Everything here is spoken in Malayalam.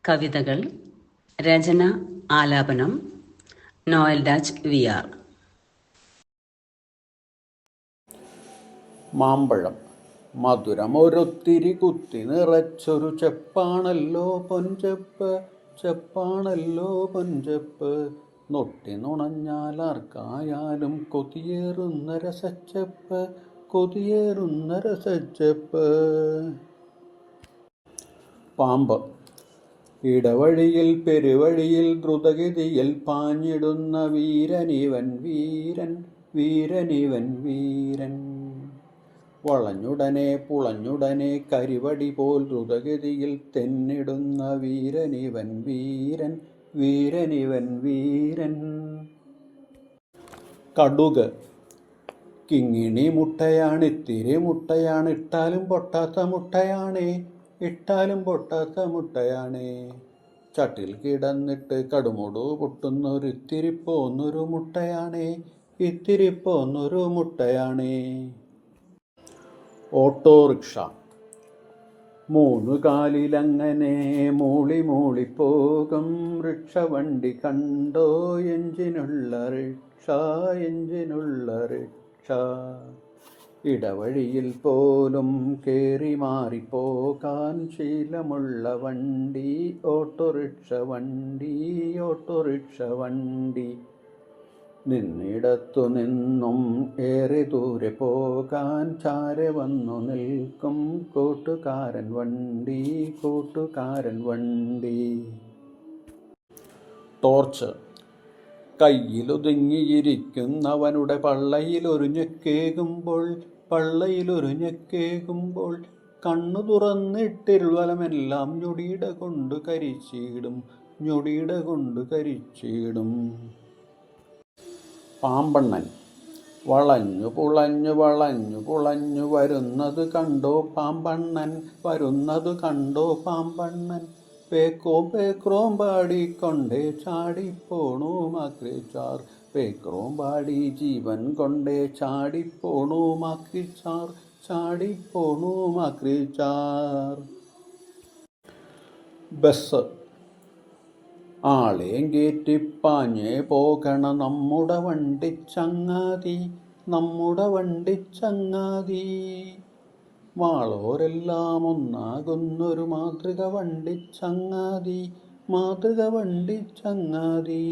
കവിതകൾ രചന ആലാപനം നോയൽ രാജ് VR. മാമ്പഴം മധുരമൊരൊത്തിരി കുത്തി നിറച്ചൊരു ചെപ്പാണല്ലോ പൊൻചെപ്പ്, ചെപ്പാണല്ലോ പൊൻചെപ്പ്. നൊട്ടി നുണഞ്ഞാൽ ആർക്കായാലും കൊതിയേറുന്ന രസച്ചെപ്പ്, കൊതിയേറുന്ന രസച്ചെപ്പ്. പാമ്പ് ഇടവഴിയിൽ പെരുവഴിയിൽ ദ്രുതഗതിയിൽ പാഞ്ഞിടുന്ന വീരനിവൻ വീരൻ, വീരനിവൻ വീരൻ. വളഞ്ഞുടനെ പുളഞ്ഞുടനെ കരിവടി പോൽ ദ്രുതഗതിയിൽ തെന്നിടുന്ന വീരനിവൻ വീരൻ, വീരനിവൻ വീരൻ. കടുക് കിങ്ങിണി മുട്ടയാണ്, ഇത്തിരി മുട്ടയാണ്, ഇട്ടാലും പൊട്ടാത്ത മുട്ടയാണേ, ഇട്ടാലും പൊട്ടാത്ത മുട്ടയാണേ. ചട്ടിൽ കിടന്നിട്ട് കടുമുടു പൊട്ടുന്നൊരു ഇത്തിരി പോന്നൊരു മുട്ടയാണേ, ഇത്തിരി പോന്നൊരു മുട്ടയാണേ. ഓട്ടോറിക്ഷ മൂന്നു കാലിലങ്ങനെ മൂളി മൂളിപ്പോകും റിക്ഷവണ്ടി കണ്ടോ, എഞ്ചിനുള്ള റിക്ഷ, എഞ്ചിനുള്ള റിക്ഷ. ഇടവഴിയിൽ പോലും കേറി മാറിപ്പോകാൻ ശീലമുള്ള വണ്ടി, ഓട്ടോറിക്ഷ വണ്ടി, ഓട്ടോറിക്ഷ വണ്ടി. നിന്നിടത്തു നിന്നും ഏറെ ദൂരെ പോകാൻ ചാരെ വന്നു നിൽക്കും കൂട്ടുകാരൻ വണ്ടി, കൂട്ടുകാരൻ വണ്ടി. ടോർച്ച് കയ്യിലൊതുങ്ങിയിരിക്കുന്നവനുടെ പള്ളയിലൊരു ഞെക്കേകുമ്പോൾ കണ്ണു തുറന്നിട്ടിരുവലമെല്ലാം ഞൊടിയിട കൊണ്ട് കരിച്ചിടും, ഞൊടിയിട കൊണ്ട് കരിച്ചിടും. പാമ്പണ്ണൻ വളഞ്ഞു പുളഞ്ഞു വളഞ്ഞു പുളഞ്ഞു വരുന്നത് കണ്ടോ പാമ്പണ്ണൻ, വരുന്നത് കണ്ടോ പാമ്പണ്ണൻ. പേക്കോം പേക്രോം പാടിക്കൊണ്ടേ ചാടിപ്പോണു മാക്രിച്ചാർ, പേക്രോം പാടി ജീവൻ കൊണ്ടേ ചാടിപ്പോണു മാക്രിച്ചാർ, ചാടിപ്പോണു മാക്രിച്ചാർ. ബസ് ആളെയും കേറ്റിപ്പാഞ്ഞേ പോകണ നമ്മുടെ വണ്ടിച്ചങ്ങാതി, നമ്മുടെ വണ്ടിച്ചങ്ങാതി. വാളോരെല്ലാം ഒന്നാകുന്നൊരു മാതൃക വണ്ടിച്ചങ്ങാതി, മാതൃക വണ്ടിച്ചങ്ങാതി.